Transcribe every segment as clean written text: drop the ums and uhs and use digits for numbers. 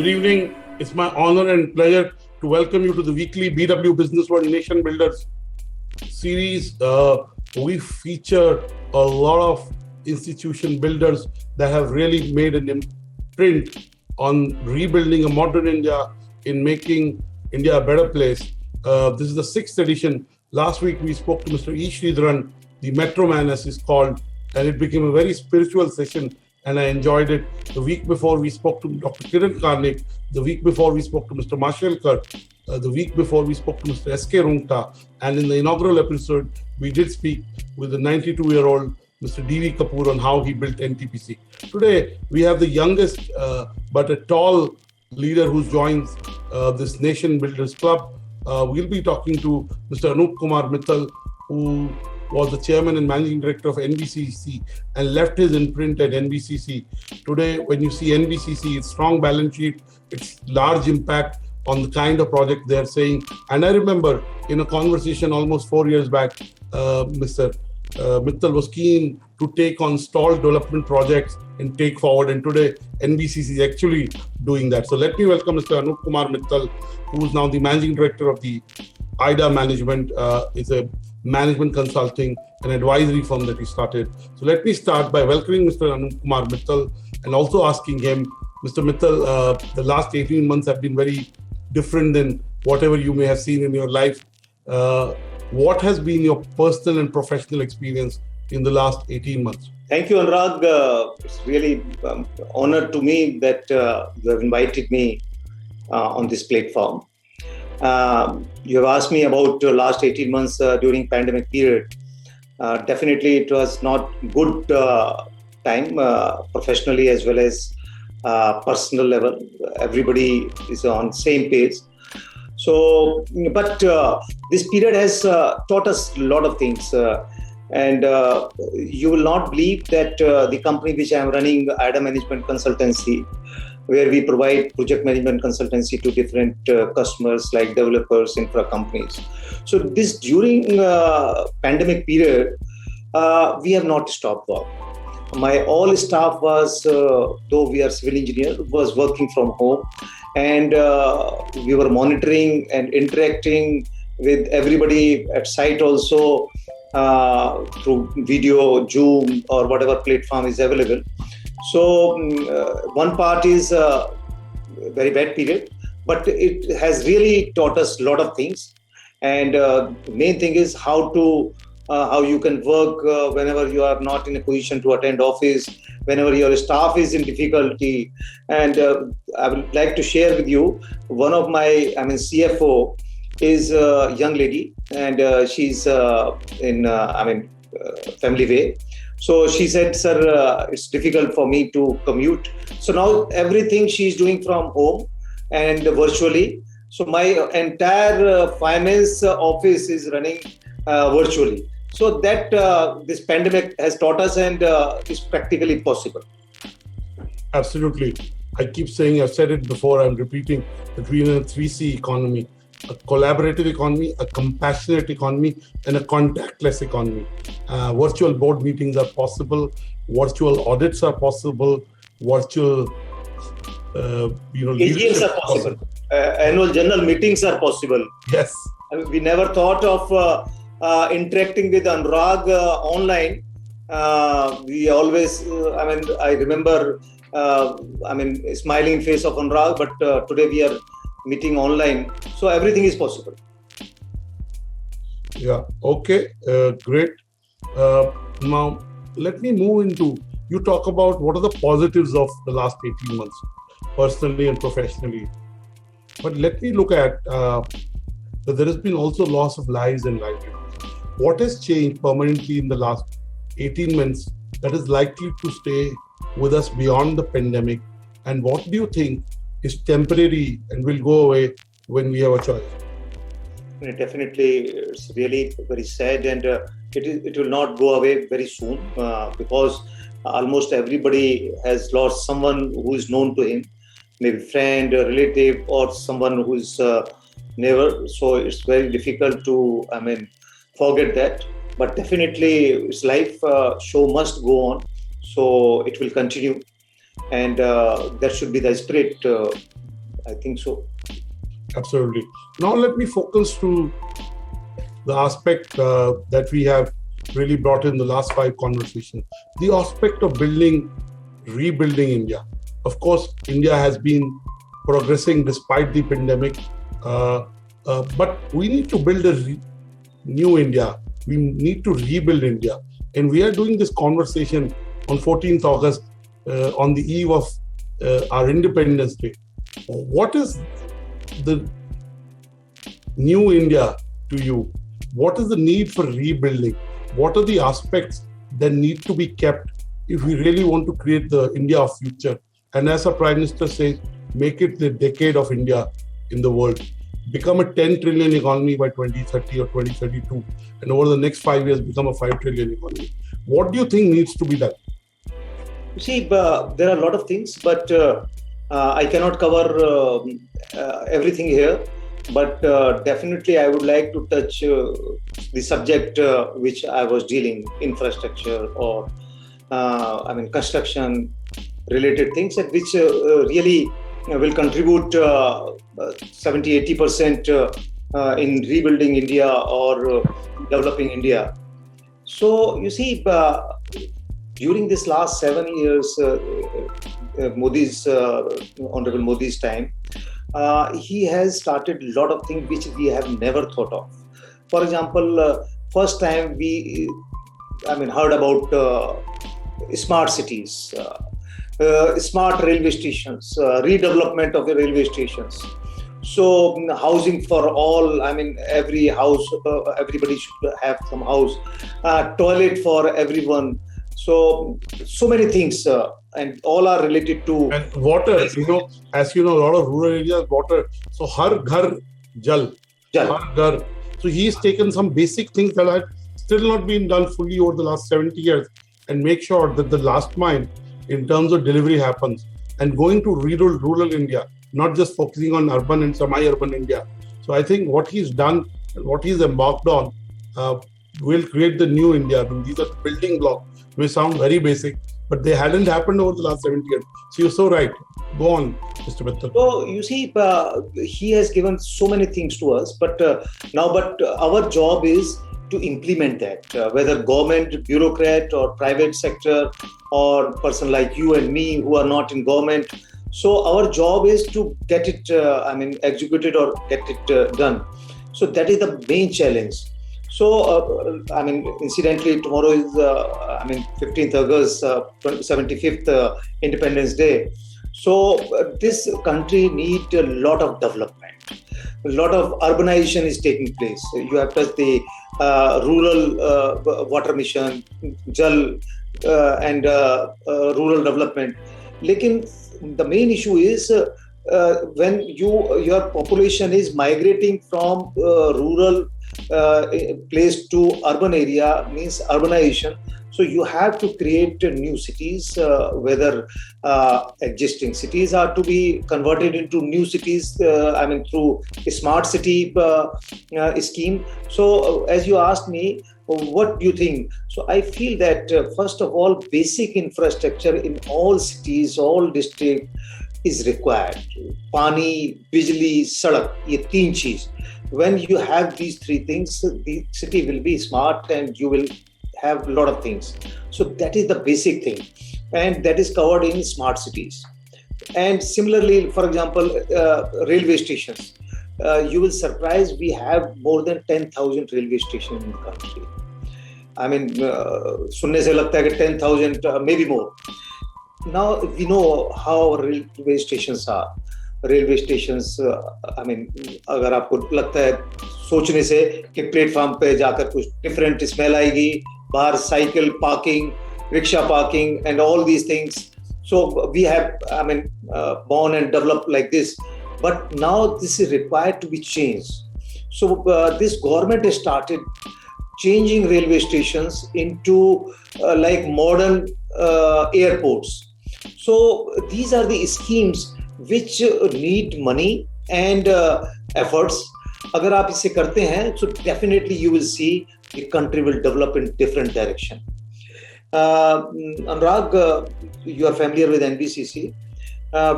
Good evening. It's my honor and pleasure to welcome you to the weekly BW Businessworld Nation Builders series. We feature a lot of institution builders that have really made an imprint on rebuilding a modern India in making India a better place. This is the 6th edition. Last week we spoke to Mr. E. Sridharan, the Metro Man as he's called, and it became a very spiritual session and I enjoyed it. The week before we spoke to Dr. Kiran Karnik, the week before we spoke to Mr. Mashelkar, the week before we spoke to Mr. S.K. Rungta, and in the inaugural episode, we did speak with the 92-year-old Mr. D.V. Kapoor on how he built NTPC. Today, we have the youngest but a tall leader who joins this Nation Builders Club. We'll be talking to Mr. Anoop Kumar Mittal, who was the chairman and managing director of NBCC and left his imprint at NBCC. Today, when you see NBCC, it's strong balance sheet, it's large impact on the kind of project they're saying. And I remember in a conversation almost 4 years back, Mr. Mittal was keen to take on stalled development projects and take forward. And today, NBCC is actually doing that. So let me welcome Mr. Anoop Kumar Mittal, who is now the managing director of the AIDA Management. It's a management consulting and advisory firm that he started. So let me start by welcoming Mr. Anoop Kumar Mittal and also asking him, Mr. Mittal, the last 18 months have been very different than whatever you may have seen in your life. What has been your personal and professional experience in the last 18 months? Thank you, Annurag. It's really honor to me that you have invited me on this platform. You have asked me about the last 18 months during pandemic period. Definitely, it was not good time professionally as well as personal level. Everybody is on same page. So, but this period has taught us a lot of things. And you will not believe that the company which I am running, AIDA Management Consultancy, where we provide project management consultancy to different customers like developers, infra companies. So this during pandemic period, we have not stopped work. My all staff was, though we are civil engineer, was working from home, and we were monitoring and interacting with everybody at site also through video, Zoom, or whatever platform is available. So one part is a very bad period, but it has really taught us a lot of things. And the main thing is how you can work whenever you are not in a position to attend office, whenever your staff is in difficulty. And I would like to share with you, one of my, CFO is a young lady, and she's in family way. So she said, sir, it's difficult for me to commute. So now everything she's doing from home and virtually. So my entire finance office is running virtually. So that this pandemic has taught us, and is practically possible. Absolutely. I keep saying, I've said it before, I'm repeating, that we're in a 3C economy. A collaborative economy, a compassionate economy, and a contactless economy. Virtual board meetings are possible, virtual audits are possible, virtual AGMs are possible. Annual general meetings are possible. Yes. We never thought of interacting with Annurag online. We always, I remember, smiling face of Annurag, but today we are meeting online. So everything is possible. Yeah. Okay. Great. Now, let me move into, you talk about what are the positives of the last 18 months, personally and professionally. But let me look at that there has been also loss of lives and livelihoods. What has changed permanently in the last 18 months that is likely to stay with us beyond the pandemic? And what do you think is temporary and will go away when we have a choice? Definitely, it's really very sad, and it will not go away very soon because almost everybody has lost someone who is known to him, maybe friend, a relative, or someone who is never. So it's very difficult to, forget that. But definitely, it's life. Show must go on, so it will continue. And that should be the spirit I think so. Absolutely. Now let me focus to the aspect that we have really brought in the last 5 conversations. The aspect of rebuilding India. Of course, India has been progressing despite the pandemic, but we need to build a new India. We need to rebuild India. And we are doing this conversation on 14th August on the eve of our Independence Day. What is the new India to you? What is the need for rebuilding? What are the aspects that need to be kept if we really want to create the India of future? And as our Prime Minister says, make it the decade of India in the world. Become a 10 trillion economy by 2030 or 2032. And over the next 5 years, become a 5 trillion economy. What do you think needs to be done? You see, there are a lot of things, but I cannot cover everything here. But definitely, I would like to touch the subject which I was dealing, infrastructure or construction related things, and which really will contribute 70-80% in rebuilding India or developing India. So you see, during this last 7 years, Honorable Modi's time, he has started a lot of things which we have never thought of. For example, first time we heard about smart cities, smart railway stations, redevelopment of the railway stations. So housing for all, every house, everybody should have some house, toilet for everyone. So many things, and all are related to... And water, as you know, a lot of rural areas, water. So har ghar jal. Har ghar. So he's taken some basic things that have still not been done fully over the last 70 years and make sure that the last mile in terms of delivery happens. And going to rural India, not just focusing on urban and semi-urban India. So I think what he's done, what he's embarked on, will create the new India. These are building blocks. May sound very basic, but they hadn't happened over the last 70 years. So you're so right. Go on, Mr. Mittal. So you see, he has given so many things to us, but our job is to implement that, whether government, bureaucrat or private sector or person like you and me who are not in government. So our job is to get it, executed or get it done. So that is the main challenge. So, incidentally, tomorrow is, 15th August, 75th Independence Day. So, this country needs a lot of development. A lot of urbanization is taking place. You have touched the rural water mission, Jal, and rural development. Lekin, the main issue is when your population is migrating from rural place to urban area, means urbanization. So you have to create new cities, whether existing cities are to be converted into new cities, through a smart city scheme. So as you asked me, what do you think? So I feel that first of all, basic infrastructure in all cities, all districts is required. Pani, bijli, sadak, ye teen cheez. When you have these three things, the city will be smart and you will have a lot of things. So that is the basic thing. And that is covered in smart cities. And similarly, for example, railway stations. You will surprise, we have more than 10,000 railway stations in the country. Sunne se lagta hai ki 10,000, maybe more. Now we know how railway stations are. Railway stations अगर आपको लगता है सोचने से कि platform पे जाकर कुछ डिफरेंट स्मेल आएगी, बाहर cycle parking, rickshaw parking and all these things. So we have born and developed like this, but now this is required to be changed. So this government has started changing railway stations into like modern airports. So these are the schemes which need money and efforts. अगर आप इसे करते हैं, so definitely you will see the country will develop in different direction. Anurag, you are familiar with NBCC.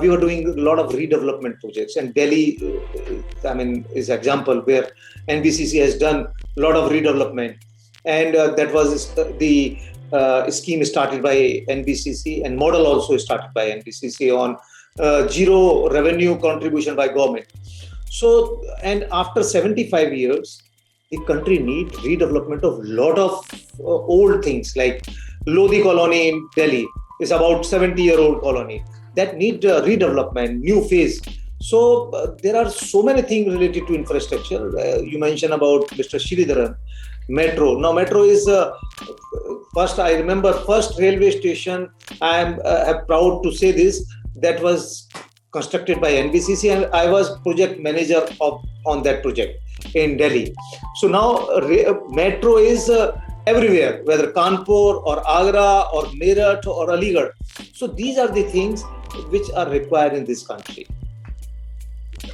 we were doing a lot of redevelopment projects. And Delhi, is example where NBCC has done a lot of redevelopment. And that was the scheme started by NBCC, and model also started by NBCC on zero revenue contribution by government. So, and after 75 years, the country needs redevelopment of lot of old things, like Lodi colony in Delhi is about 70-year-old colony that need redevelopment, new phase. So there are so many things related to infrastructure. You mentioned about Mr. Sridharan, metro. Now metro is I remember first railway station. I am proud to say this, that was constructed by NBCC, and I was project manager on that project in Delhi. So now metro is everywhere, whether Kanpur or Agra or Meerut or Aligarh. So these are the things which are required in this country.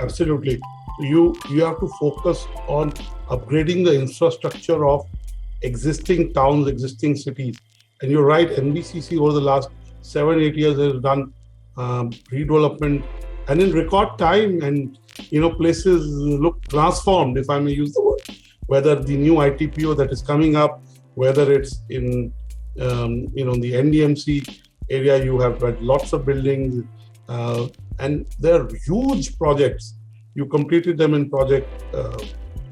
Absolutely. You have to focus on upgrading the infrastructure of existing towns, existing cities. And you're right, NBCC over the last 7-8 years has done redevelopment, and in record time, and places look transformed, if I may use the word. Whether the new ITPO that is coming up, whether it's in the NDMC area, you have got lots of buildings, and there are huge projects. You completed them in project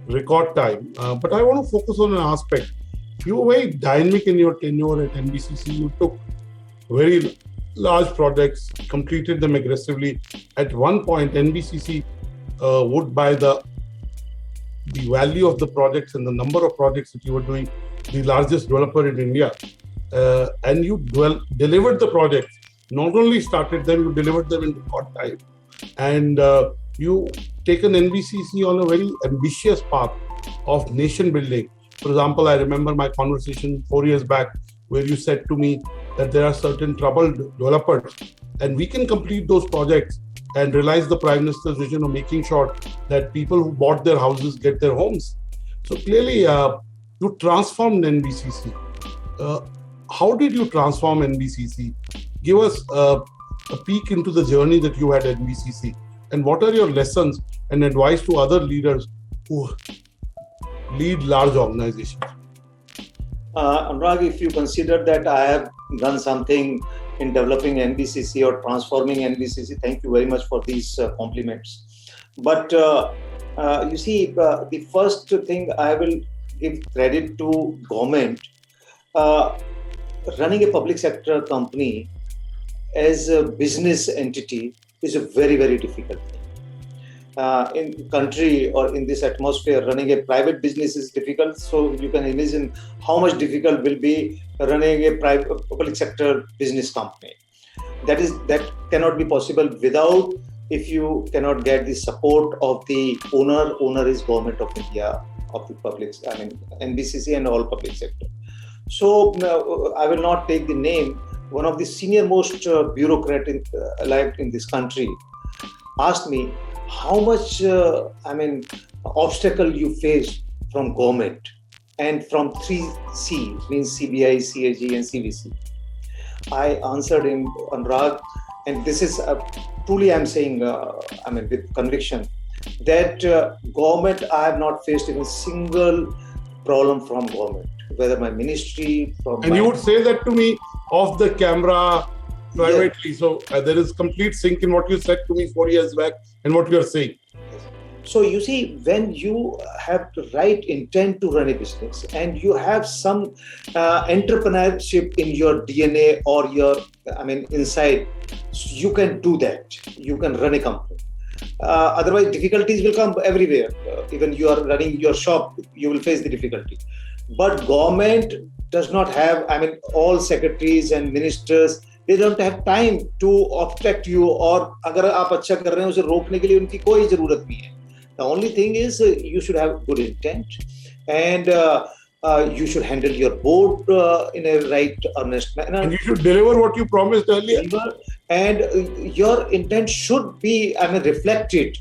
record time. But I want to focus on an aspect. You were very dynamic in your tenure at NBCC. You took very large projects, completed them aggressively. At one point, NBCC would, by the value of the projects and the number of projects that you were doing, the largest developer in India. And you delivered the projects. Not only started them, you delivered them in record time. And you taken NBCC on a very ambitious path of nation building. For example, I remember my conversation 4 years back where you said to me that there are certain troubled developers and we can complete those projects and realize the Prime Minister's vision of making sure that people who bought their houses get their homes. So clearly, you transformed NBCC. How did you transform NBCC? Give us a peek into the journey that you had at NBCC. And what are your lessons and advice to other leaders who lead large organizations? Annurag, if you consider that I have done something in developing NBCC or transforming NBCC, thank you very much for these compliments. But you see, the first thing I will give credit to government. Running a public sector company as a business entity is a very, very difficult thing. In country or in this atmosphere, running a private business is difficult. So you can imagine how much difficult will be running a public sector business company. That cannot be possible without, if you cannot get the support of the owner. Owner is Government of India, of the public, NBCC and all public sector. So I will not take the name. One of the senior most bureaucrat alive in this country asked me how much obstacle you face from government and from 3C, means CBI, CAG and CVC. I answered him, Annurag, and this is truly I'm saying, with conviction, that government, I have not faced even single problem from government, whether my ministry, and you would say that to me off the camera privately. Yeah. So there is complete sync in what you said to me 4 years back and what you are saying. So you see, when you have the right intent to run a business and you have some entrepreneurship in your DNA or your, inside, you can do that. You can run a company. Otherwise, difficulties will come everywhere. Even you are running your shop, you will face the difficulty. But government does not have, all secretaries and ministers, they don't have time to obstruct you, or अगर आप अच्छा कर रहे हैं उसे रोकने के लिए उनकी कोई जरूरत नहीं है. The only thing is you should have good intent, and you should handle your board in a right, honest manner. And you should deliver what you promised earlier. And your intent should be, reflected.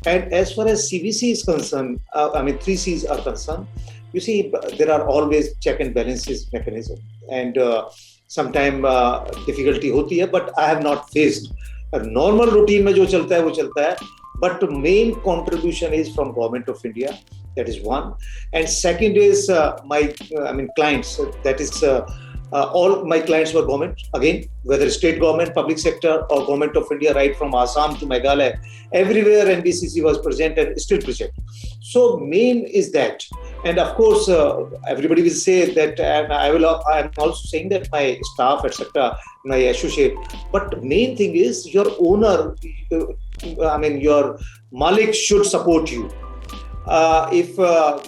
And as far as CVC is concerned, 3Cs are concerned, you see, there are always check and balances mechanism. And sometimes difficulty hoti hai, but I have not faced. Normal routine में जो चलता है वो चलता है, but main contribution is from government of India. That is one. And second is clients. That is all my clients were government. Again, whether state government, public sector, or government of India, right from Assam to Meghalaya, everywhere NBCC was present and still present. So main is that. And of course, everybody will say that, and I'm also saying that my staff, etc., my associate. But main thing is your owner. Your Malik should support you. If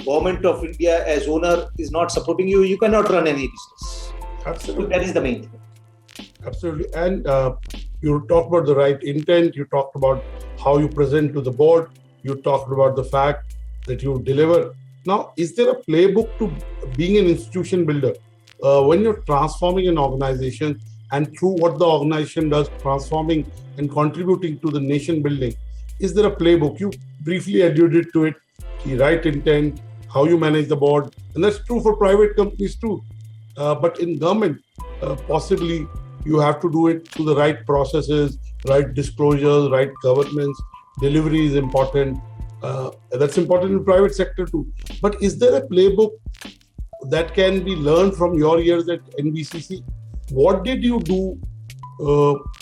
government of India as owner is not supporting you, you cannot run any business. Absolutely. So that is the main thing. Absolutely. And you talked about the right intent. You talked about how you present to the board. You talked about the fact that you deliver. Now, is there a playbook to being an institution builder? When you're transforming an organization and through what the organization does, transforming and contributing to the nation building, is there a playbook? You briefly alluded to it, the right intent, how you manage the board, and that's true for private companies too. But in government, possibly you have to do it through the right processes, right disclosures, right governance. Delivery is important. That's important in private sector too. But is there a playbook that can be learned from your years at NBCC? What did you do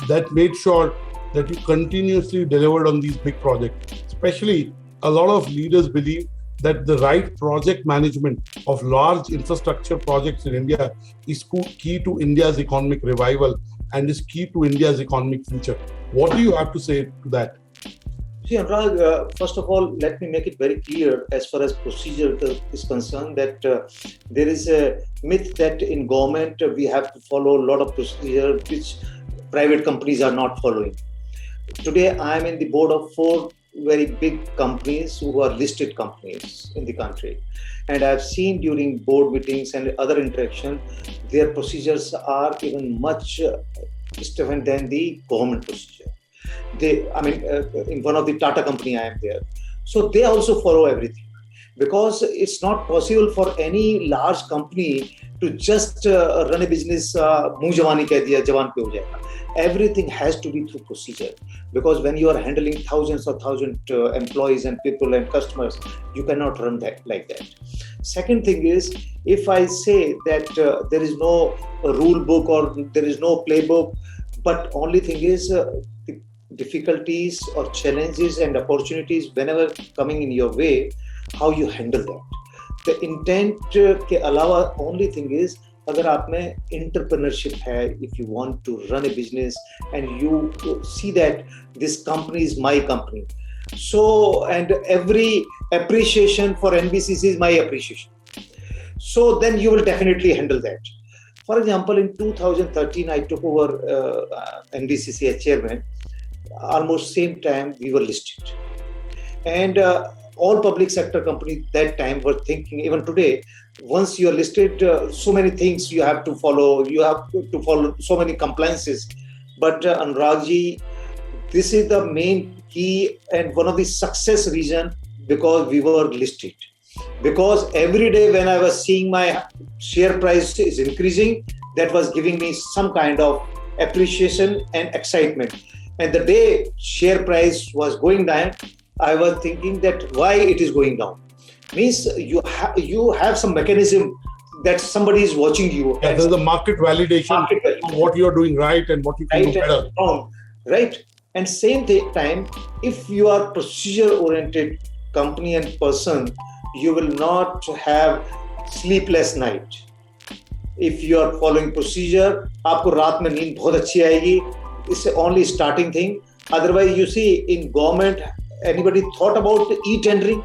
that made sure that you continuously delivered on these big projects? Especially, a lot of leaders believe that the right project management of large infrastructure projects in India is key to India's economic revival and is key to India's economic future. What do you have to say to that? See, Annurag, first of all, let me make it very clear as far as procedure is concerned that there is a myth that in government we have to follow a lot of procedure which private companies are not following. Today, I am in the board of 4 very big companies who are listed companies in the country. And I've seen during board meetings and other interaction, their procedures are even much stiffer than the government procedure. In one of the Tata company I am there. So they also follow everything because it's not possible for any large company to just run a business, muh jawani keh diya, jawan pe ho jayega. Everything has to be through procedure because when you are handling thousands or thousands employees and people and customers, you cannot run that like that. Second thing is, if I say that there is no rule book or there is no playbook, but only thing is the difficulties or challenges and opportunities whenever coming in your way, how you handle that. The intent के अलावा only thing is अगर आप में entrepreneurship है, if you want to run a business and you see that this company is my company, so and every appreciation for NBCC is my appreciation, so then you will definitely handle that. For example, in 2013 I took over NBCC as chairman. Almost same time we were listed, and all public sector companies that time were thinking, even today, once you are listed, so many things you have to follow. You have to follow so many compliances. But Annurag ji, this is the main key and one of the success reason because we were listed. Because every day when I was seeing my share price is increasing, that was giving me some kind of appreciation and excitement. And the day share price was going down, I was thinking that why it is going down. Means you have some mechanism that somebody is watching you. Yeah, there's a market validation of what you're doing right and what you can do better. Wrong, right? And same time, if you are procedure-oriented company and person, you will not have sleepless night. If you are following procedure, आपको रात में नींद बहुत अच्छी आएगी. It's only starting thing. Otherwise, you see, in government, anybody thought about e-tendering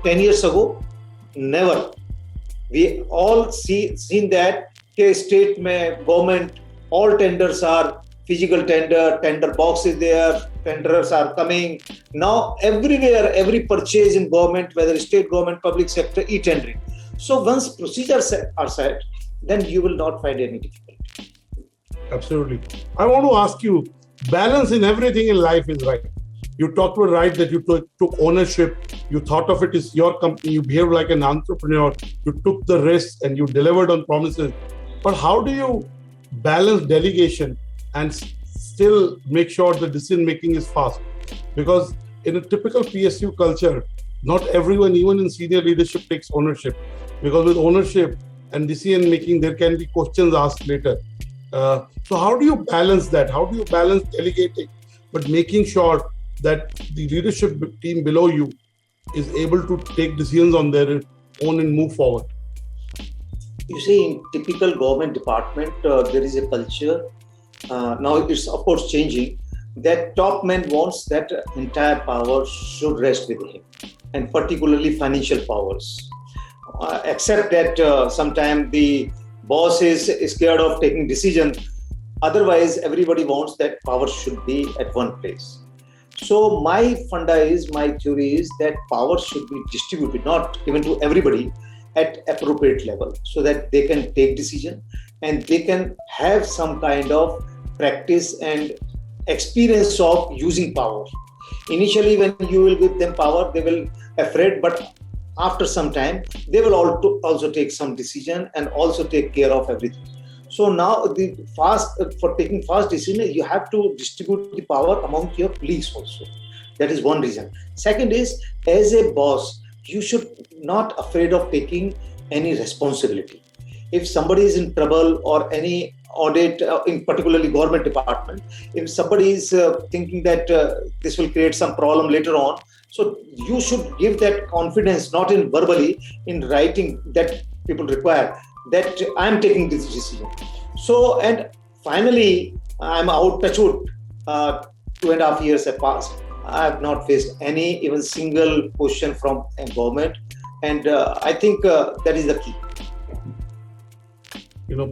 10 years ago? Never. We all seen that state mein government, all tenders are physical tender box is there, tenders are coming. Now everywhere, every purchase in government, whether state government, public sector, e-tendering. So once procedures are set, then you will not find any difficulty. Absolutely. I want to ask you, balance in everything in life is right. You talked about right that you took ownership. You thought of it as your company. You behaved like an entrepreneur. You took the risks and you delivered on promises. But how do you balance delegation and still make sure the decision making is fast. Because in a typical PSU culture, not everyone, even in senior leadership, takes ownership. Because with ownership and decision making, there can be questions asked later. So how do you balance that? How do you balance delegating, but making sure that the leadership team below you is able to take decisions on their own and move forward? You see, in typical government department, there is a culture. Now it's of course changing. That top man wants that entire power should rest with him, and particularly financial powers. Except that sometimes the boss is scared of taking decision. Otherwise, everybody wants that power should be at one place. So my theory is that power should be distributed, not given to everybody, at appropriate level, so that they can take decision and they can have some kind of practice and experience of using power. Initially, when you will give them power, they will afraid, but after some time, they will also take some decision and also take care of everything. So now for taking fast decision, you have to distribute the power among your colleagues also. That is one reason. Second is, as a boss, you should not afraid of taking any responsibility. If somebody is in trouble or any audit, in particularly government department, if somebody is thinking that this will create some problem later on, so you should give that confidence, not in verbally, in writing, that people require, that I am taking this decision. So, and finally, I'm out, touch wood, 2.5 years have passed. I have not faced any even single question from a government, and I think that is the key.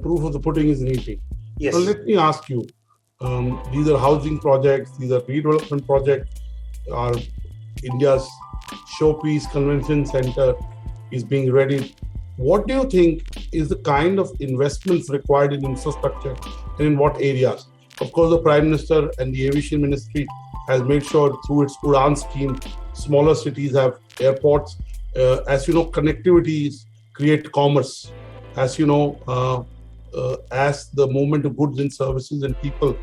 Proof of the pudding is in eating. Yes. So let me ask you, these are housing projects, these are redevelopment projects, are India's showpiece convention center is being ready. What do you think is the kind of investments required in infrastructure and in what areas? Of course, the Prime Minister and the Aviation Ministry has made sure through its Udan scheme, smaller cities have airports. As you know, connectivities create commerce. As you know, as the movement of goods and services and people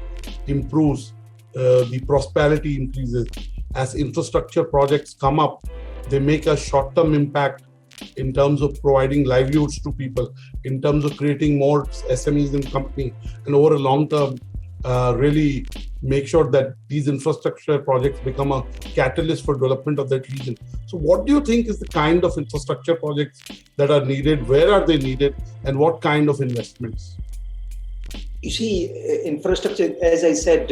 improves, the prosperity increases. As infrastructure projects come up, they make a short-term impact in terms of providing livelihoods to people, in terms of creating more SMEs in company, and over a long term, really make sure that these infrastructure projects become a catalyst for development of that region. So what do you think is the kind of infrastructure projects that are needed? Where are they needed? And what kind of investments? You see, infrastructure, as I said,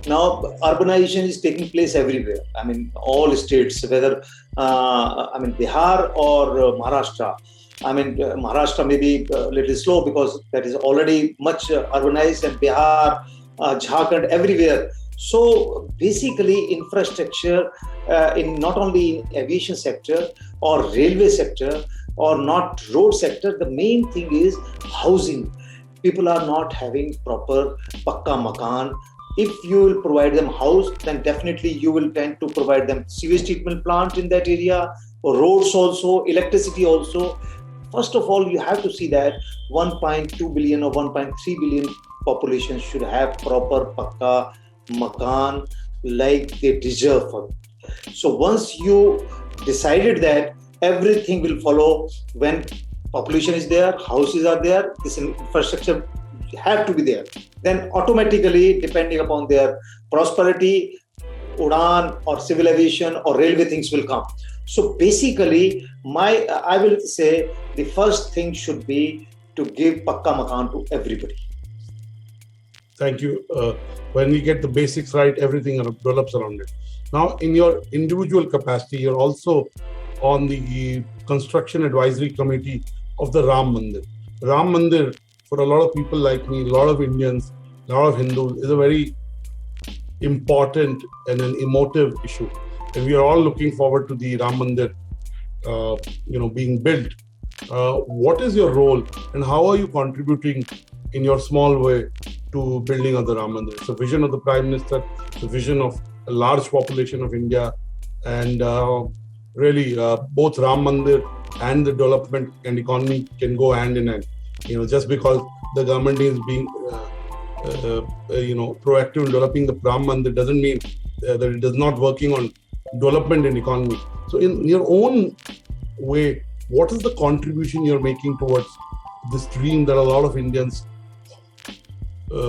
now urbanization is taking place everywhere. I mean, all states, whether, Bihar or Maharashtra. Maharashtra may be a little slow because that is already much urbanized, and Bihar, Jharkhand, everywhere. So basically, infrastructure in not only in aviation sector or railway sector or not road sector, the main thing is housing. People are not having proper pakka makan. If you will provide them house, then definitely you will tend to provide them sewage treatment plant in that area, or roads also, electricity also. First of all, you have to see that 1.2 billion or 1.3 billion population should have proper pakka makan like they deserve for. So once you decided that, everything will follow. When population is there, houses are there, this infrastructure have to be there. Then automatically, depending upon their prosperity, Udan or civil aviation or railway things will come. So basically, I will say the first thing should be to give pakka makan to everybody. Thank you. When we get the basics right, everything develops around it. Now, in your individual capacity, you're also on the construction advisory committee of the Ram Mandir. Ram Mandir, for a lot of people like me, a lot of Indians, a lot of Hindus, is a very important and an emotive issue. And we are all looking forward to the Ram Mandir, being built. What is your role and how are you contributing in your small way to building of the Ram Mandir? It's a vision of the Prime Minister, it's a vision of a large population of India, and really both Ram Mandir and the development and economy can go hand in hand. Just because the government is being proactive in developing the Ram Mandir doesn't mean that it is not working on development and economy. So in your own way, what is the contribution you're making towards this dream that a lot of Indians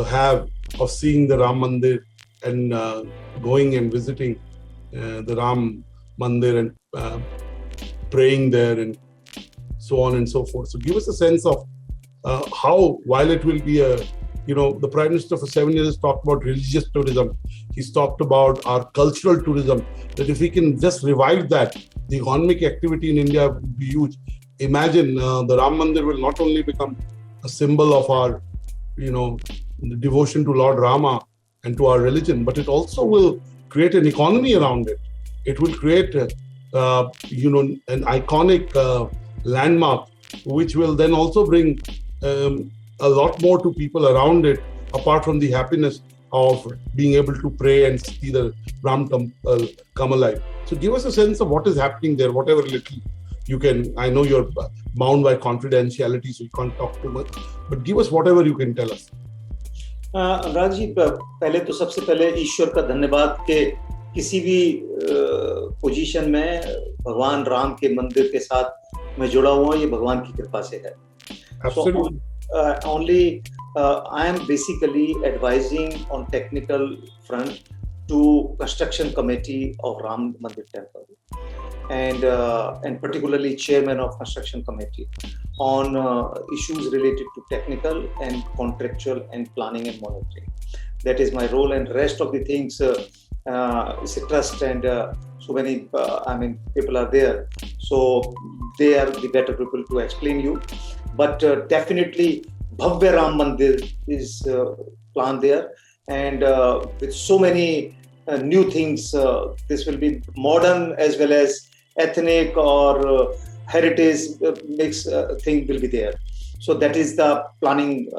have of seeing the Ram Mandir and going and visiting the Ram Mandir and praying there and so on and so forth. So give us a sense of how, while it will be the Prime Minister for 7 years has talked about religious tourism. He's talked about our cultural tourism, that if we can just revive that, the economic activity in India will be huge. Imagine the Ram Mandir will not only become a symbol of our, the devotion to Lord Rama and to our religion, but it also will create an economy around it. It will create, an iconic landmark, which will then also bring a lot more to people around it, apart from the happiness of being able to pray and see the Ram temple come alive. So give us a sense of what is happening there, whatever little you can. I know you're bound by confidentiality, so you can't talk too much, but give us whatever you can tell us. Anurag ji, पहले तो सबसे पहले ईश्वर का धन्यवाद कि किसी भी position में भगवान राम के मंदिर के साथ मैं जुड़ा हुआ, ये भगवान की कृपा से है. Absolutely. Only I am basically advising on technical front to construction committee of Ram Mandir temple, and particularly chairman of construction committee on issues related to technical and contractual and planning and monitoring. That is my role, and rest of the things is a trust, and so many people are there, so they are the better people to explain you. But definitely Bhavya Ram Mandir is planned there, and with so many new things, this will be modern as well as ethnic or heritage mix thing will be there. So that is the planning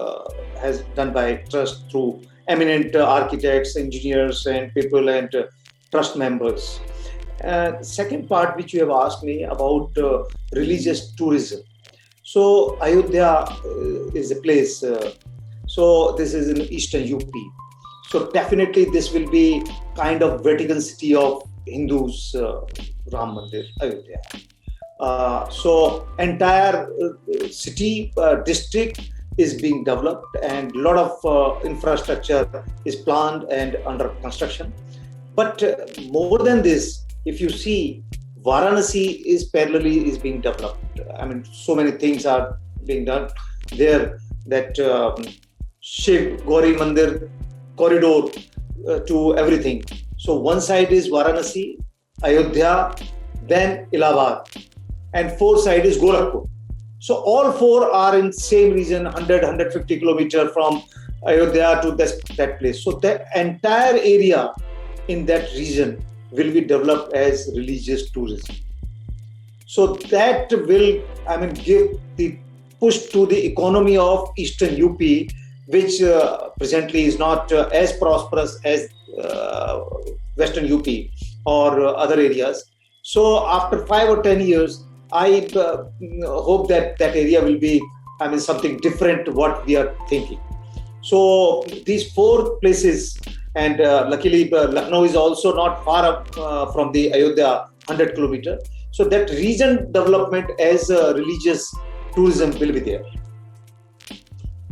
has done by trust through eminent architects, engineers and people and trust members. Second part which you have asked me about religious tourism. So Ayodhya is a place, so this is in eastern UP. So definitely this will be kind of Vatican city of Hindus, Ram Mandir, Ayodhya. So entire city, district is being developed, and a lot of infrastructure is planned and under construction. But more than this, if you see, Varanasi is parallelly is being developed. I mean, so many things are being done there. That Shiv Gauri Mandir corridor to everything. So one side is Varanasi, Ayodhya, then Allahabad, and fourth side is Gorakhpur. So all four are in same region, 100-150 kilometers from Ayodhya to that place. So the entire area in that region will be developed as religious tourism. So that will, give the push to the economy of Eastern UP, which presently is not as prosperous as Western UP or other areas. So after 5 or 10 years, I hope that area will be, something different to what we are thinking. So these four places, and luckily Lucknow is also not far up from the Ayodhya 100 kilometers. So that region development as religious tourism will be there.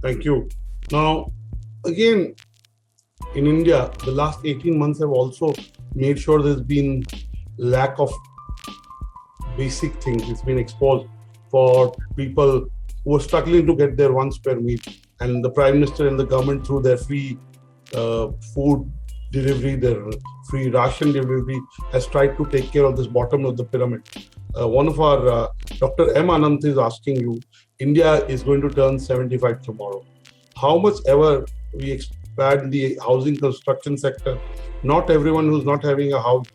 Thank you. Now, again, in India, the last 18 months have also made sure there's been lack of basic things. It's been exposed for people who are struggling to get their one square meal. And the Prime Minister and the government, through their free food delivery, their free ration delivery, has tried to take care of this bottom of the pyramid. One of our, Dr. M. Anant is asking you, India is going to turn 75 tomorrow. How much ever we expand the housing construction sector, not everyone who's not having a house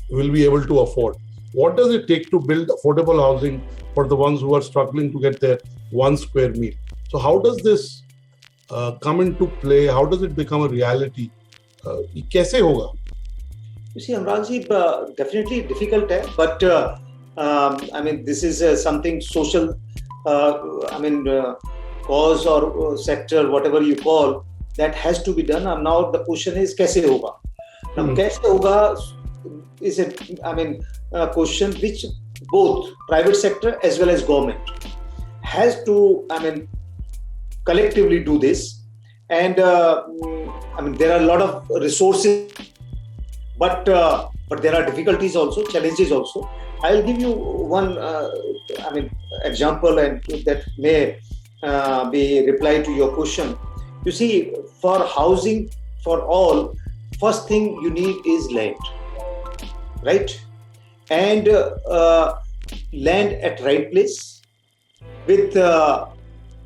will be able to afford. What does it take to build affordable housing for the ones who are struggling to get their one square meal? So how does this come into play? How does it become a reality? Kaise hoga? You see, Anurag ji, definitely difficult, but this is something social, cause or sector, whatever you call. that has to be done. And now the question is, kaise hoga? Now, kaise hoga is a question which both private sector as well as government has to, collectively do this. And there are a lot of resources, but there are difficulties also, challenges also. I'll give you one, example, and that may be reply to your question. You see, for housing for all, first thing you need is land, right? And land at right place. With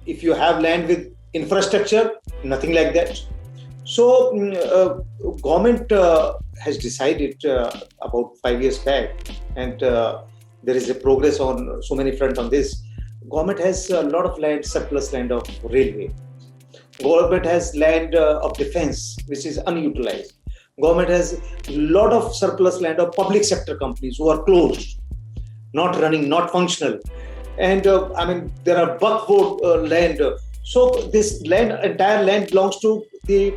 if you have land with infrastructure, nothing like that. So government has decided about 5 years back, and there is a progress on so many fronts on this. Government has a lot of land, surplus land of railway. Government has land of defense, which is unutilized. Government has a lot of surplus land of public sector companies who are closed, not running, not functional. And there are buckwood land. So this land, entire land belongs to the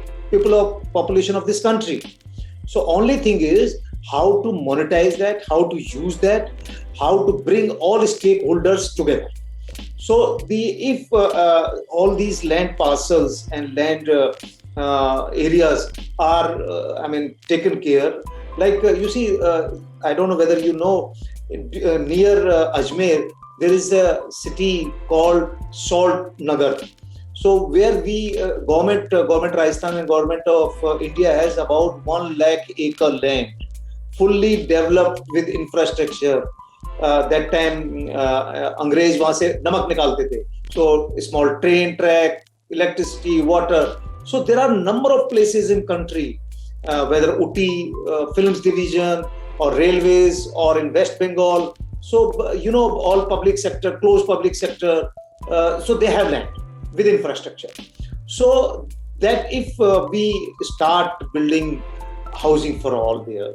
population of this country. So only thing is how to monetize that, how to use that, how to bring all stakeholders together. So if all these land parcels and land areas are, taken care, like you see, I don't know whether you know, near Ajmer, there is a city called Salt Nagar. So where we, government Rajasthan and government of India has about 1 lakh acre land, fully developed with infrastructure. That time, Angrez wahan se namak nikalte the. So small train track, electricity, water. So there are a number of places in country, whether Uti, Films Division, or railways, or in West Bengal. So, all public sector, closed public sector, so they have land with infrastructure. So that if we start building housing for all there,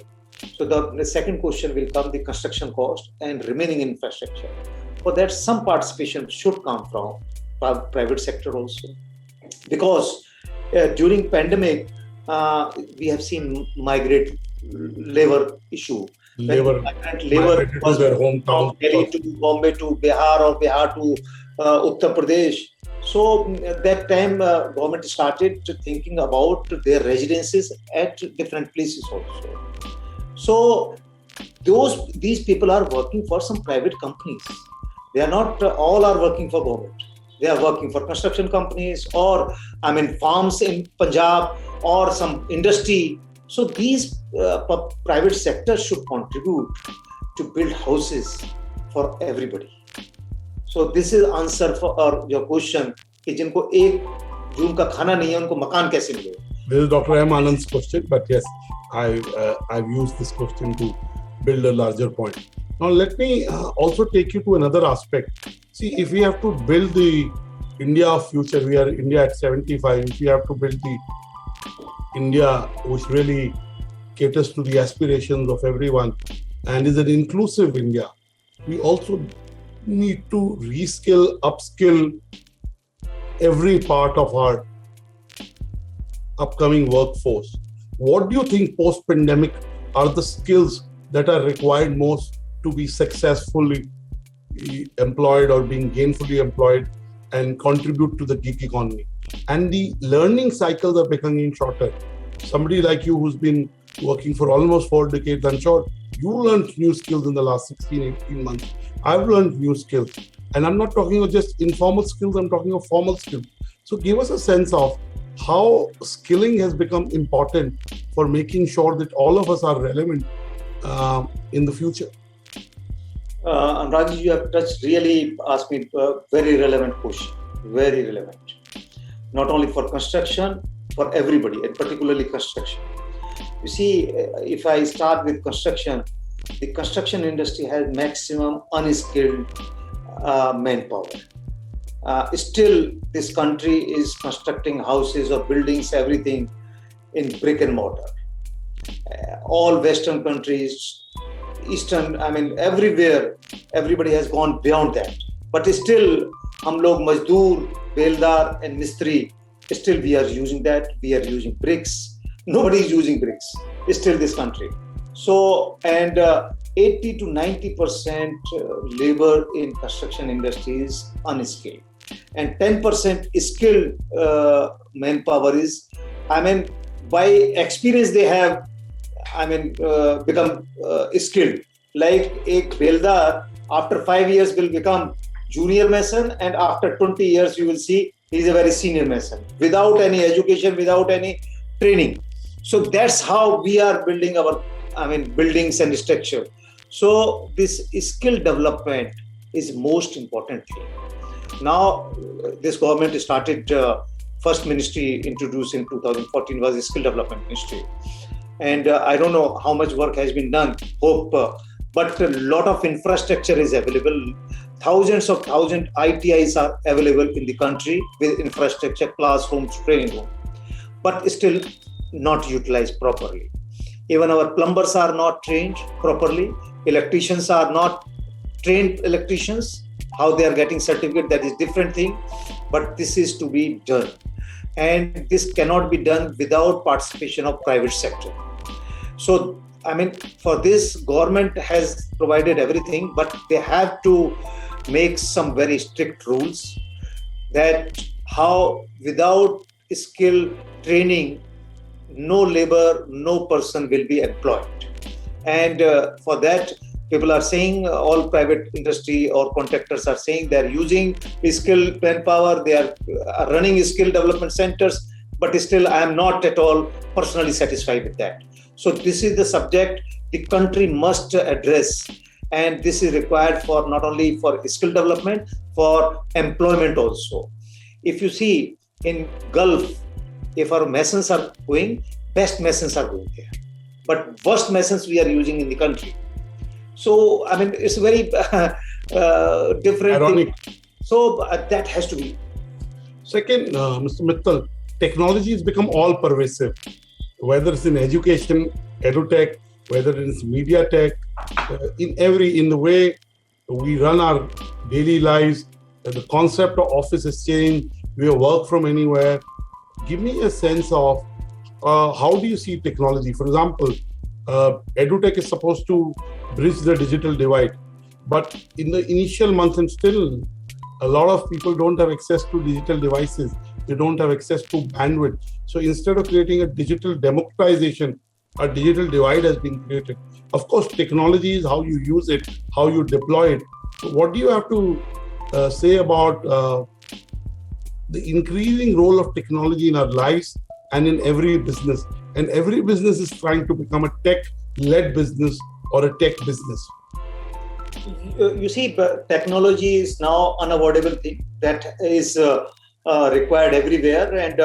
so the second question will come, the construction cost and remaining infrastructure. For that, some participation should come from private sector also. Because during pandemic, we have seen migrant labor issue. Labor was to their hometown, from Delhi to Bombay to Bihar, or Bihar to Uttar Pradesh. So that time government started thinking about their residences at different places also. So these people are working for some private companies. They are not all are working for government. They are working for construction companies, or farms in Punjab, or some industry. So these private sector should contribute to build houses for everybody. So this is answer for your question कि जिनको एक जून का खाना नहीं है उनको मकान कैसे मिलेगा? This is Dr. M. Anand's question, but yes, I've used this question to build a larger point. Now let me also take you to another aspect. See, if we have to build the India of future, we are India at 75. If we have to build the India which really caters to the aspirations of everyone and is an inclusive India, we also need to reskill, upskill every part of our upcoming workforce. What do you think post-pandemic are the skills that are required most to be successfully employed or being gainfully employed and contribute to the gig economy? And the learning cycles are becoming shorter. Somebody like you who's been working for almost 4 decades, I'm sure you learned new skills in the last 16, 18 months. I've learned new skills. And I'm not talking of just informal skills, I'm talking of formal skills. So give us a sense of how skilling has become important for making sure that all of us are relevant in the future. Anurag, you have asked me a very relevant question, very relevant. Not only for construction, for everybody, and particularly construction. You see, if I start with construction, the construction industry has maximum unskilled manpower. Still, this country is constructing houses or buildings, everything in brick and mortar. All Western countries, Eastern, everywhere, everybody has gone beyond that. But still, हम लोग मजदूर, बेलदार and mistri, Still we are using that. We are using bricks. Nobody is using bricks. Still this country. So, and 80 to 90% labor in construction industry is unskilled. And 10% skilled manpower is, by experience they have, become skilled. Like a builder, after 5 years will become junior mason, and after 20 years you will see he's a very senior mason without any education, without any training. So that's how we are building our buildings and structure. So this skill development is most important thing. Now this government started first ministry introduced in 2014 was a skill development ministry, and I don't know how much work has been done. But a lot of infrastructure is available. Thousands ITIs are available in the country with infrastructure, classrooms, training room, but still not utilized properly. Even our plumbers are not trained properly. Electricians are not trained electricians. How they are getting certificate, that is different thing. But this is to be done. And this cannot be done without participation of private sector. So, for this, government has provided everything, but they have to make some very strict rules that how without skill training, no labor, no person will be employed. And for that, people are saying, all private industry or contractors are saying they are using skilled manpower, they are running skill development centers, but still I am not at all personally satisfied with that. So this is the subject the country must address, and this is required for not only for skill development, for employment also. If you see in Gulf, if our masons are going, best masons are going there, but worst masons we are using in the country. So it's very different. Ironic. So that has to be. Second, Mr. Mittal, technology has become all pervasive, whether it's in education, edutech, whether it's media tech, in the way we run our daily lives, the concept of office has changed, we work from anywhere. Give me a sense of how do you see technology? For example, edutech is supposed to bridge the digital divide, but in the initial months and still, a lot of people don't have access to digital devices. They don't have access to bandwidth. So instead of creating a digital democratization, a digital divide has been created. Of course, technology is how you use it, how you deploy it. So what do you have to say about the increasing role of technology in our lives and in every business? And every business is trying to become a tech-led business or a tech business. You see, technology is now unavoidable thing that is required everywhere, and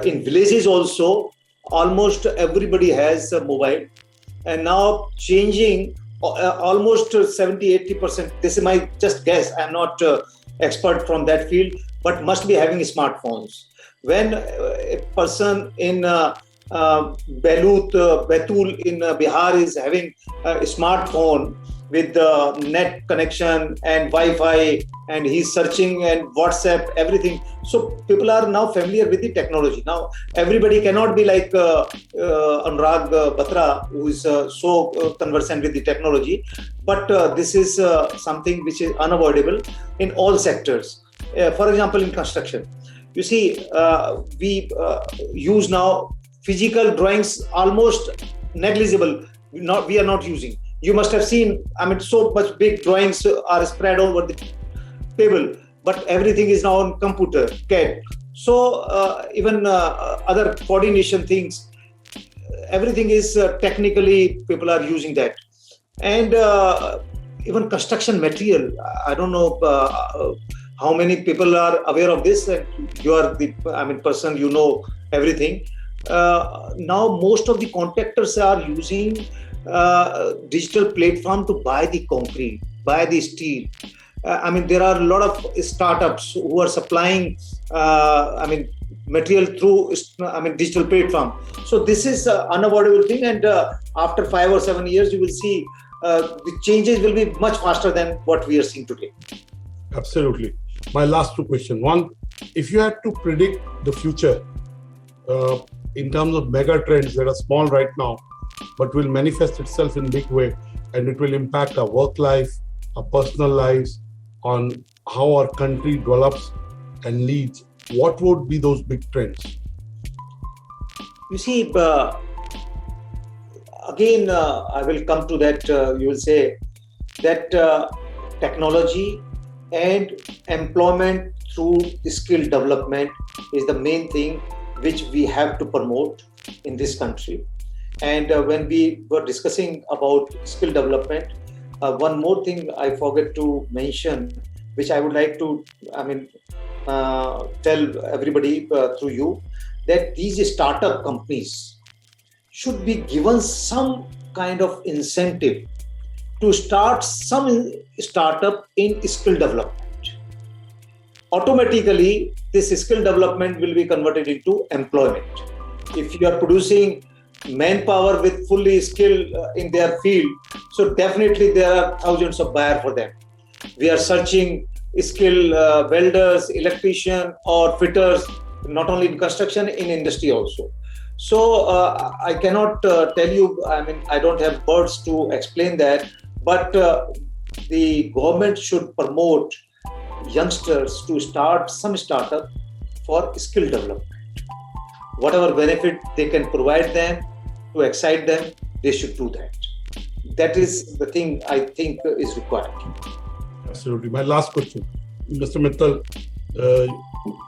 in villages also, almost everybody has a mobile, and now changing almost 70-80%. This is my just guess. I'm not expert from that field, but must be having smartphones. When a person in Betul in Bihar is having a smartphone with the net connection and Wi-Fi, and he's searching and WhatsApp, everything. So people are now familiar with the technology. Now everybody cannot be like Annurag Batra, who is so conversant with the technology. But this is something which is unavoidable in all sectors. For example, in construction, you see, we use now physical drawings almost negligible. We are not using. You must have seen, so much big drawings are spread over the table, but everything is now on computer, CAD. So even other coordination things, everything is technically, people are using that. And even construction material, I don't know how many people are aware of this, and you are the person, you know everything. Now most of the contractors are using digital platform to buy the concrete, buy the steel. There are a lot of startups who are supplying material through digital platform. So this is an unavoidable thing, and after 5 or 7 years you will see the changes will be much faster than what we are seeing today. Absolutely. My last two questions. One, if you had to predict the future in terms of mega trends that are small right now, but will manifest itself in big way, and it will impact our work life, our personal lives, on how our country develops and leads, what would be those big trends? You see, again, I will come to that. You will say that technology and employment through skill development is the main thing which we have to promote in this country. And when we were discussing about skill development, one more thing I forgot to mention, which I would like to, tell everybody through you, that these startup companies should be given some kind of incentive to start some startup in skill development. Automatically, this skill development will be converted into employment. If you are producing manpower with fully skill in their field, so definitely there are thousands of buyers for them. We are searching skilled welders, electrician or fitters, not only in construction, in industry also. So I cannot tell you, I don't have words to explain that, but the government should promote youngsters to start some startup for skill development. Whatever benefit they can provide them to excite them, they should do that. That is the thing I think is required. Absolutely. My last question, Mr. Mittal,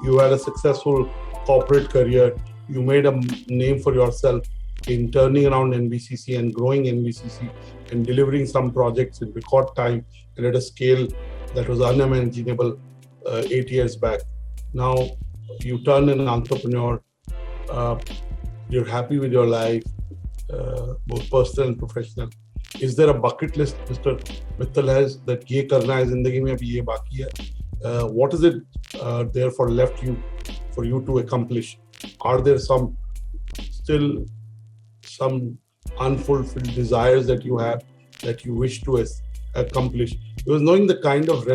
you had a successful corporate career. You made a name for yourself in turning around NBCC and growing NBCC and delivering some projects in record time and at a scale that was unimaginable 8 years back. Now you turn an entrepreneur. You're happy with your life, both personal and professional. Is there a bucket list Mr. Mittal has that ye karna hai zindagi mein, abhi ye baki hai? What is it therefore left for you to accomplish? Are there some unfulfilled desires that you have that you wish to accomplish? Because knowing the kind of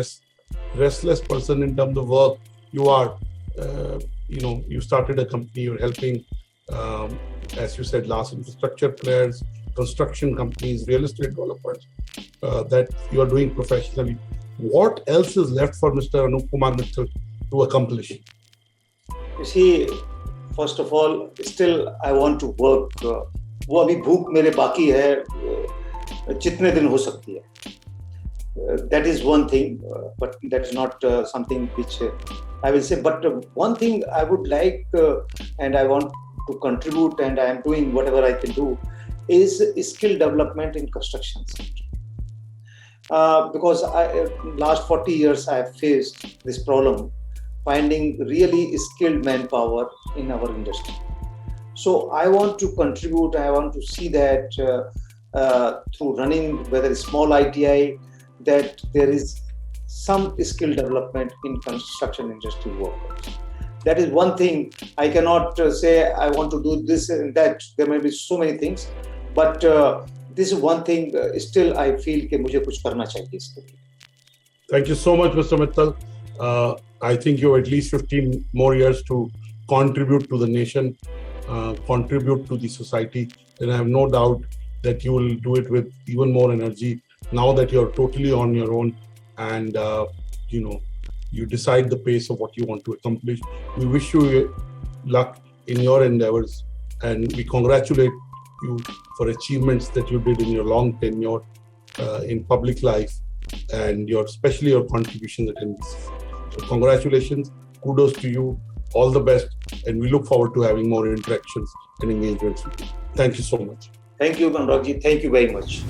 restless person in terms of work you are, you started a company, you're helping, as you said, last infrastructure players, construction companies, real estate developers, that you are doing professionally. What else is left for Mr. Anoop Kumar Mittal to accomplish? You see, first of all, still I want to work. वो अभी भूख मेरे बाकी है जितने दिन हो सकती है. That is one thing, but that is not something which I will say. But one thing I would like and I want to contribute, and I am doing whatever I can do, is skill development in construction sector. Because last 40 years I have faced this problem, finding really skilled manpower in our industry. So I want to contribute, I want to see that through running, whether it's small ITI, that there is some skill development in construction industry workers. That is one thing. I cannot say I want to do this and that. There may be so many things, but this is one thing still I feel कि मुझे कुछ करना चाहिए इसके लिए. Thank you so much, Mr. Mittal. I think you have at least 15 more years to contribute to the nation, contribute to the society, and I have no doubt that you will do it with even more energy now that you're totally on your own and you decide the pace of what you want to accomplish. We wish you luck in your endeavors, and we congratulate you for achievements that you did in your long tenure in public life, and especially your contributions at NBCC. So congratulations, kudos to you, all the best, and we look forward to having more interactions and engagements with you. Thank you so much. Thank you, Annurag ji. Thank you very much.